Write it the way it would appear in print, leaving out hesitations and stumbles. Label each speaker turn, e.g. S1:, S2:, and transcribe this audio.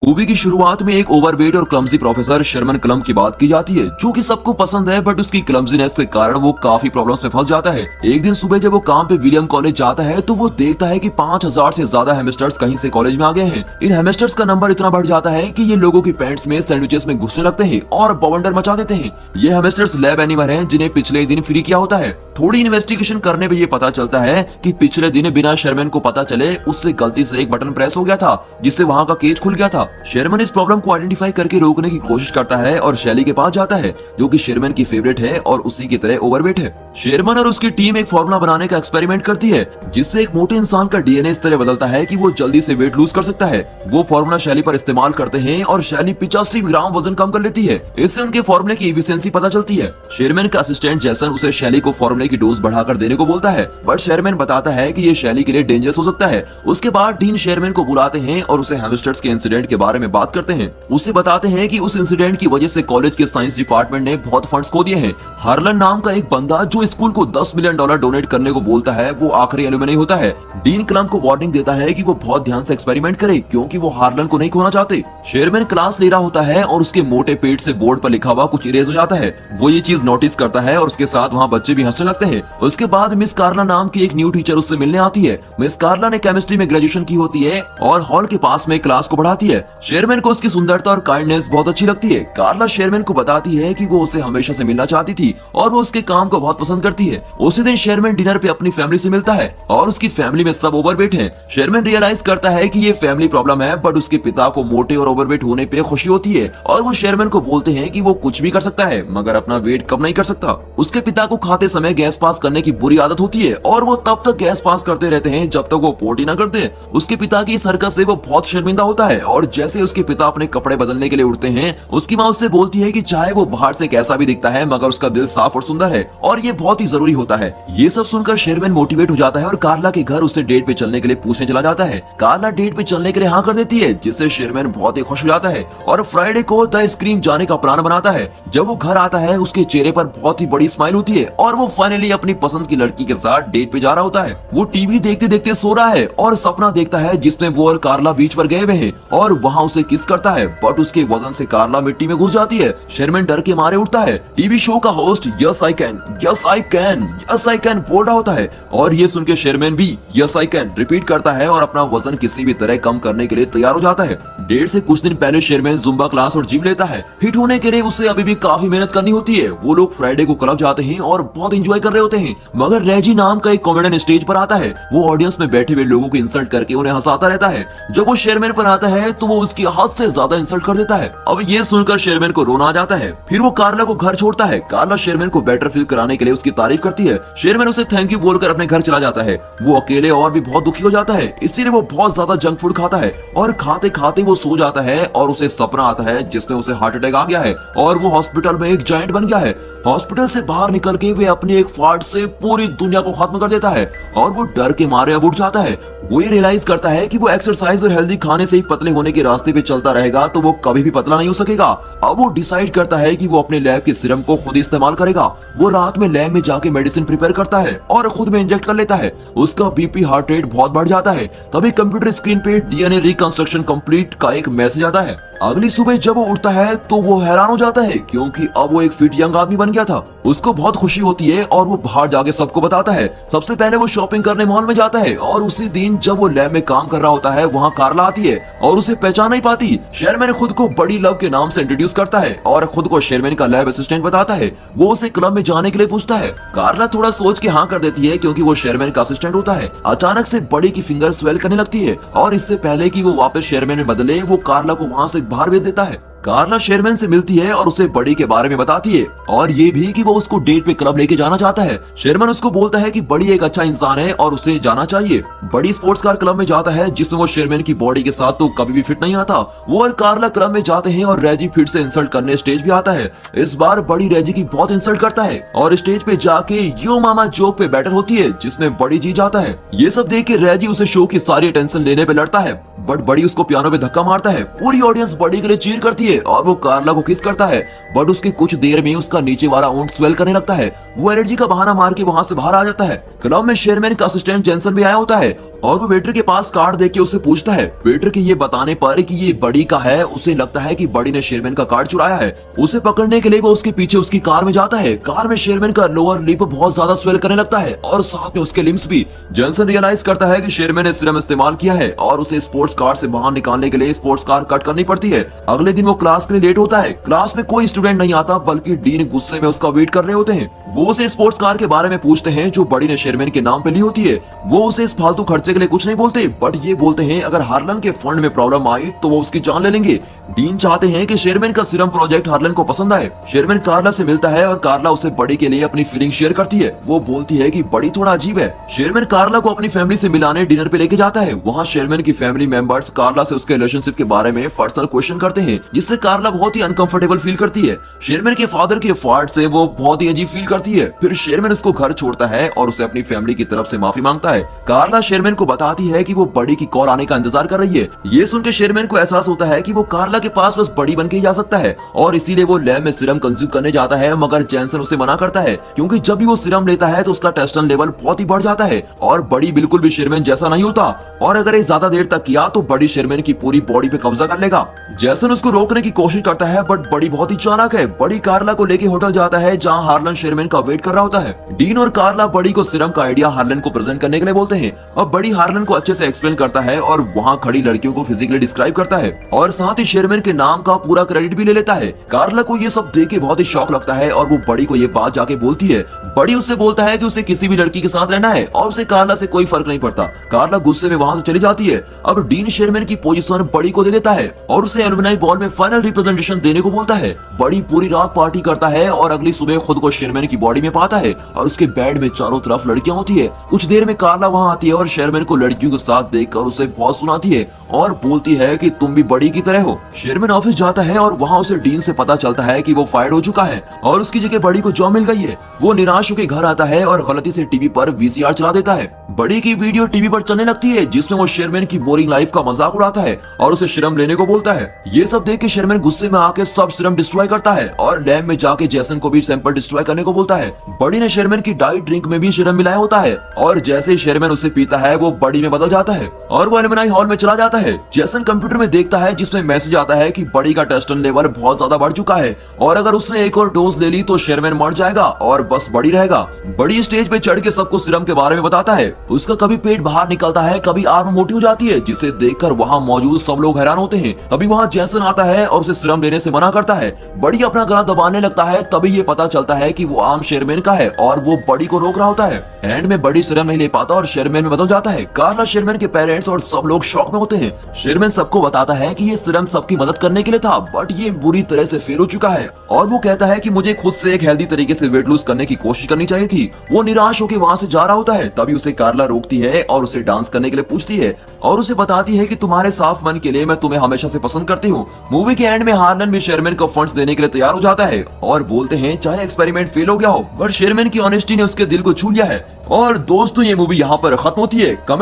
S1: Movie की शुरुआत में एक ओवरवेट और क्लमजी प्रोफेसर शर्मन क्लम की बात की जाती है, जो कि सबको पसंद है, बट उसकी क्लमजीनेस के कारण वो काफी प्रॉब्लम्स में फंस जाता है। एक दिन सुबह जब वो काम पे विलियम कॉलेज जाता है तो वो देखता है कि 5000 से ज्यादा हेमस्टर्स कहीं से कॉलेज में आ गए हैं। इन हेमस्टर्स का नंबर इतना बढ़ जाता है कि ये लोगों की पैंट्स में, सैंडविचेस में घुसने लगते हैं और बवंडर मचा देते हैं। ये हेमस्टर्स लैब एनिमल हैं जिन्हें पिछले दिन फ्री किया होता है। थोड़ी इन्वेस्टिगेशन करने पे ये पता चलता है कि पिछले दिन बिना शर्मन को पता चले उससे गलती से एक बटन प्रेस हो गया था, जिससे वहाँ का केज खुल गया था। शर्मन इस प्रॉब्लम को आइडेंटिफाई करके रोकने की कोशिश करता है और शैली के पास जाता है, जो कि शर्मन की फेवरेट है और उसी की तरह ओवरवेट है। शर्मन और उसकी टीम एक फॉर्मूला बनाने का एक्सपेरिमेंट करती है, जिससे एक मोटे इंसान का डीएनए इस तरह बदलता है कि वो जल्दी से वेट लूज कर सकता है। वो फॉर्मूला शैली पर इस्तेमाल करते हैं और शैली 85 ग्राम वजन कम कर लेती है। इससे उनके फॉर्मूले की एफिशिएंसी पता चलती है। शर्मन का असिस्टेंट जैसन उसे शैली को फॉर्मूले की डोज बढ़ाकर देने को बोलता है, बट शर्मन बताता है कि ये शैली के लिए डेंजरस हो सकता है। उसके बाद डीन शर्मन को बुलाते हैं और उसे हेमस्टर्स के इंसिडेंट के बारे में बात करते हैं। उसे बताते हैं कि उस इंसिडेंट की वजह से कॉलेज के साइंस डिपार्टमेंट ने बहुत फंड्स खो दिए हैं। हार्लन नाम का एक बंदा जो स्कूल को $10 मिलियन डोनेट करने को बोलता है, वो आखिरी एलुमनी होता है। डीन क्लम को वार्निंग देता है कि वो बहुत ध्यान से एक्सपेरिमेंट करे, क्योंकि वो हार्लन को नहीं खोना चाहते। शर्मन क्लास ले रहा होता है और उसके मोटे पेट से बोर्ड पर लिखा हुआ कुछ इरेज हो जाता है। वो ये चीज नोटिस करता है और उसके साथ वहाँ बच्चे भी हंसने लगते हैं। उसके बाद मिस कार्ला नाम की एक न्यू टीचर उससे मिलने आती है। मिस कार्ला ने केमिस्ट्री में ग्रेजुएशन की होती है और हॉल के पास में क्लास को बढ़ाती है। शर्मन को उसकी सुंदरता और काइंडनेस बहुत अच्छी लगती है। कार्ला शर्मन को बताती है कि वो उसे हमेशा से मिलना चाहती थी और वो उसके काम को बहुत पसंद करती है। उसी दिन शर्मन डिनर पे अपनी फैमिली से मिलता है और उसकी फैमिली में सब ओवरवेट हैं। शर्मन रियलाइज करता है कि ये फैमिली प्रॉब्लम है, बट उसके पिता को मोटे और ओवरवेट होने पे खुशी होती है और वो शर्मन को बोलते हैं कि वो कुछ भी कर सकता है, मगर अपना वेट कम नहीं कर सकता। उसके पिता को खाते समय गैस पास करने की बुरी आदत होती है और वो तब तक गैस पास करते रहते हैं जब तक वो पोटी न करते। उसके पिता की इस हरकत से वो बहुत शर्मिंदा होता है और जैसे उसके पिता अपने कपड़े बदलने के लिए उठते हैं, उसकी माँ उससे बोलती है कि चाहे वो बाहर से कैसा भी दिखता है, मगर उसका दिल साफ और सुंदर है और ये बहुत ही जरूरी होता है। ये सब सुनकर शर्मन मोटिवेट हो जाता है और कार्ला के घर उससे डेट पे चलने के लिए पूछने चला जाता है। कार्ला डेट पे चलने के लिए हाँ कर देती है, जिससे शर्मन बहुत ही खुश हो जाता है और फ्राइडे को द स्क्रीम जाने का प्लान बनाता है। जब वो घर आता है, उसके चेहरे पर बहुत ही बड़ी स्माइल होती है और वो फाइनली अपनी पसंद की लड़की के साथ डेट पे जा रहा होता है। वो टीवी देखते देखते सो रहा है और सपना देखता है जिसमें वो और कार्ला बीच पर गए हुए हैं और वहाँ उसे किस करता है, बट उसके वजन से कार्ला मिट्टी में घुस जाती है। शर्मन डर के मारे उठता है। टीवी शो का host yes I can, yes I can, yes I can बोल रहा होता है और ये सुन के शर्मन भी यस आई कैन रिपीट करता है और अपना वजन किसी भी तरह कम करने के लिए तैयार हो जाता है। डेट से कुछ दिन पहले शर्मन जुम्बा क्लास और जिम लेता है। हिट होने के लिए उसे अभी भी काफी मेहनत करनी होती है। वो लोग फ्राइडे को क्लब जाते हैं और बहुत एंजॉय कर रहे होते हैं, मगर रेजी नाम का एक कॉमेडियन स्टेज पर आता है। वो ऑडियंस में बैठे हुए लोगों को इंसल्ट करके उन्हें हंसाता रहता है। जब वो शर्मन पर आता है तो वो उसकी हद से ज्यादा इंसल्ट कर देता है। अब ये सुनकर शर्मन को रोना आ जाता है। फिर वो कार्ला को घर छोड़ता है। कार्ला शर्मन को बेटर फील कराने के लिए उसकी तारीफ करती है। शर्मन उसे थैंक यू बोलकर अपने घर चला जाता है। वो अकेले और भी बहुत दुखी हो जाता है, इसीलिए वो बहुत ज्यादा जंक फूड खाता है और खाते खाते वो सो जाता है और उसे सपना आता है जिसमें उसे हार्ट अटैक आ गया है और वो हॉस्पिटल में एक जायंट बन गया है। हॉस्पिटल से बाहर निकल के वे अपने एक फार्ट से पूरी दुनिया को खत्म कर देता है और वो डर के मारे अब उठ जाता है। वो ये रियलाइज करता है कि वो एक्सरसाइज और हेल्दी खाने से ही पतले होने के रास्ते पे चलता रहेगा तो वो कभी भी पतला नहीं हो सकेगा। अब वो डिसाइड करता है कि वो अपने लैब के सीरम को खुद इस्तेमाल करेगा। वो रात में लैब में जाके मेडिसिन प्रिपेयर करता है और खुद में इंजेक्ट कर लेता है। उसका बीपी, हार्ट रेट बहुत बढ़ जाता है। तभी कंप्यूटर स्क्रीन पे डीएनए रिकंस्ट्रक्शन कंप्लीट का एक मैसेज आता है। अगली सुबह जब वो उठता है तो वो हैरान हो जाता है, क्योंकि अब वो एक फिट यंग आदमी बन गया था। उसको बहुत खुशी होती है और वो बाहर जाके सबको बताता है। सबसे पहले वो शॉपिंग करने मॉल में जाता है और उसी दिन जब वो लैब में काम कर रहा होता है, वहाँ कार्ला आती है और उसे पहचान नहीं पाती। शर्मन खुद को बड़ी लव के नाम से इंट्रोड्यूस करता है और खुद को शर्मन का लैब असिस्टेंट बताता है। वो उसे क्लब में जाने के लिए पूछता है। कार्ला थोड़ा सोच के हाँ कर देती है, क्योंकि वो शर्मन का असिस्टेंट होता है। अचानक से बड़ी की फिंगर स्वेल करने लगती है और इससे पहले कि वो वापस शर्मन में बदले, वो कार्ला को वहाँ से बाहर भेज देता है। कार्ला शर्मन से मिलती है और उसे बड़ी के बारे में बताती है और ये भी कि वो उसको डेट पे क्लब लेके जाना चाहता है। शर्मन उसको बोलता है कि बड़ी एक अच्छा इंसान है और उसे जाना चाहिए। बड़ी स्पोर्ट्स कार क्लब में जाता है, जिसमें वो शर्मन की बॉडी के साथ तो कभी भी फिट नहीं आता। वो और कार्ला क्लब में जाते हैं और रेजी फिर से इंसल्ट करने स्टेज पे आता है। इस बार बड़ी रेजी की बहुत इंसल्ट करता है और स्टेज पे जाके यो मामा जोक पे बैटल होती है, जिसमें बड़ी जीत जाता है। ये सब देख के रेजी उसे शो की सारी अटेंशन लेने पे लड़ता है, बट बड़ी उसको पियानो पे धक्का मारता है। पूरी ऑडियंस बड़ी के लिए चीयर करती है और वो कार्ला को किस करता है, बट उसके कुछ देर में उसका नीचे वाला ऊंट स्वेल करने लगता है। वो एलर्जी का बहाना मार के वहाँ से बाहर आ जाता है। क्लब में शर्मन का असिस्टेंट जेंसन भी आया होता है और वो वेटर के पास कार्ड देके उससे पूछता है। वेटर के ये बताने पर कि ये बड़ी का है, उसे लगता है कि बड़ी ने शेरमैन का कार्ड चुराया है। उसे पकड़ने के लिए वो उसके पीछे उसकी कार में जाता है। कार में शेरमैन का लोअर लिप बहुत ज्यादा स्वेल करने लगता है और साथ में उसके लिम्स भी। जेसन रियलाइज करता है कि शेरमैन ने सीरम इस्तेमाल किया है और उसे स्पोर्ट्स कार से बाहर निकालने के लिए स्पोर्ट्स कार कट करनी पड़ती है। अगले दिन वो क्लास के लिए लेट होता है। क्लास में कोई स्टूडेंट नहीं आता, बल्कि डीन गुस्से में उसका वेट कर रहे होते हैं। वो उसे स्पोर्ट्स कार के बारे में पूछते हैं जो बड़ी ने शेरमैन के नाम पे ली होती है। वो उसे इस फालतू खर्चे के लिए कुछ नहीं बोलते, बट ये बोलते हैं अगर हार्लन के फंड में प्रॉब्लम आई तो वो उसकी जान ले लेंगे। डीन चाहते हैं कि शेरमैन का सीरम प्रोजेक्ट हार्लन को पसंद आए। शेरमैन कार्ला से मिलता है और कार्ला उसे बड़ी के लिए अपनी फीलिंग शेयर करती है। वो बोलती है कि बड़ी थोड़ा अजीब है। शेरमैन कार्ला को अपनी फैमिली से मिलाने डिनर पे लेके जाता है। वहाँ शेरमैन की फैमिली मेंबर्स कार्ला से उसके रिलेशनशिप के बारे में पर्सनल क्वेश्चन करते हैं, जिससे कार्ला बहुत ही अनकंफर्टेबल फील करती है। शेरमैन के फादर के फाल्ट से वो बहुत ही अजीब फील करती है। फिर शेरमैन उसको घर छोड़ता है और उसे अपनी फैमिली की तरफ से माफी मांगता है। कार्ला शेरमैन को बताती है कि वो बड़ी की कॉल आने का इंतजार कर रही है। ये सुनकर शेरमैन को एहसास होता है कि वो कार्ला के पास बस बड़ी बन के ही जा सकता है और इसीलिए वो लैब में सीरम कंज्यूम करने जाता है, मगर जेसन उसे मना करता है क्योंकि जब भी वो सीरम लेता है तो उसका टेस्टोस्टेरोन लेवल बहुत ही बढ़ जाता है और बड़ी बिल्कुल भी शेरमैन जैसा नहीं होता और अगर ये ज्यादा देर तक किया तो बड़ी शेरमैन की पूरी बॉडी पे कब्जा कर लेगा। जेसन उसको रोकने की कोशिश करता है, बट बड़ी बहुत ही चालाक है। बड़ी कार्ला को लेके होटल जाता है जहाँ हार्लन शेरमैन का वेट कर रहा होता है। डीन और कार्ला बड़ी को सीरम का आइडिया हार्लन को प्रेजेंट करने के लिए बोलते हैं और बड़ी हार्लन को अच्छे से एक्सप्लेन करता है और वहाँ खड़ी लड़कियों को फिजिकली डिस्क्राइब करता है और साथ ही शेरमैन के नाम का पूरा क्रेडिट भी ले लेता है। कार्ला को ये सब देख के बहुत ही शॉक लगता है और वो बड़ी को ये बात जाके बोलती है। बड़ी उससे बोलता है कि उसे किसी भी लड़की के साथ रहना है और उसे कार्ला से कोई फर्क नहीं पड़ता। कार्ला गुस्से में वहाँ से चली जाती है। अब डीन शेरमैन की पोजीशन बड़ी को दे देता है और उसे एलुमनाई बॉल में फाइनल रिप्रेजेंटेशन देने को बोलता है। बड़ी पूरी रात पार्टी करता है और अगली सुबह खुद को शेरमैन की बॉडी में पाता है और उसके बेड में चारों तरफ लड़कियां होती है। कुछ देर में कार्ला वहाँ आती है और शेरमैन को लड़कियों के साथ देखकर उसे बहुत सुनाती है और बोलती है कि तुम भी बड़ी की तरह हो। शेरमैन ऑफिस जाता है और वहाँ उसे डीन से पता चलता है कि वो फायर्ड हो चुका है और उसकी जगह बड़ी को जॉब मिल गई है। वो निराश होकर घर आता है और गलती से टीवी पर वीसीआर चला देता है। बड़ी की वीडियो टीवी पर चलने लगती है जिसमें वो शेरमैन की बोरिंग लाइफ का मजाक उड़ाता है और उसे सीरम लेने को बोलता है। ये सब देख के शेरमैन गुस्से में आके सब सीरम डिस्ट्रॉय करता है और लैब में जाके जेसन को भी सैंपल डिस्ट्रॉय करने को बोलता है। बड़ी ने शेरमैन की डाइट ड्रिंक में भी सीरम मिलाया होता है और जैसे ही शेरमैन उसे पीता है वो बड़ी में बदल जाता है और वो एलुमनाई हॉल में चला जाता है। जेसन कंप्यूटर में देखता है जिसमें मैसेज आता है कि बड़ी का टेस्टोस्टेरोन लेवल बहुत ज्यादा बढ़ चुका है और अगर उसने एक और डोज ले ली तो शेरमैन मर जाएगा और बस बड़ी रहेगा। बड़ी स्टेज पे चढ़ के सबको सीरम के बारे में बताता है। उसका कभी पेट बाहर निकलता है, कभी आर्म मोटी हो जाती है, जिसे देखकर वहाँ मौजूद सब लोग हैरान होते हैं। तभी वहाँ जेसन आता है और उसे सीरम लेने से मना करता है। बड़ी अपना गला दबाने लगता है, तभी ये पता चलता है कि वो आम शेरमैन का है और वो बड़ी को रोक रहा होता है। एंड में बड़ी सीरम नहीं ले पाता और शेरमैन में बदल जाता है। कार्ला शेरमैन के पेरेंट्स और सब लोग शॉक में होते हैं। शेरमैन सबको बताता है कि ये सीरम सबकी मदद करने के लिए था, बट ये बुरी तरह से फेल हो चुका है और वो कहता है कि मुझे खुद से एक हेल्दी तरीके से वेट लूज करने की कोशिश करनी चाहिए थी। वो निराश होकर वहाँ से जा रहा होता है, तभी उसे कार्ला रोकती है और उसे डांस करने के लिए पूछती है और उसे बताती है कि तुम्हारे साफ मन के लिए मैं तुम्हें हमेशा से पसंद करती हूँ। मूवी के एंड में हार्लन भी शेरमैन को फंड्स देने के लिए तैयार हो जाता है और बोलते हैं चाहे एक्सपेरिमेंट फेल हो गया हो, पर शेरमैन की ऑनेस्टी ने उसके दिल को छू लिया है। और दोस्तों ये मूवी यहाँ पर खत्म होती है।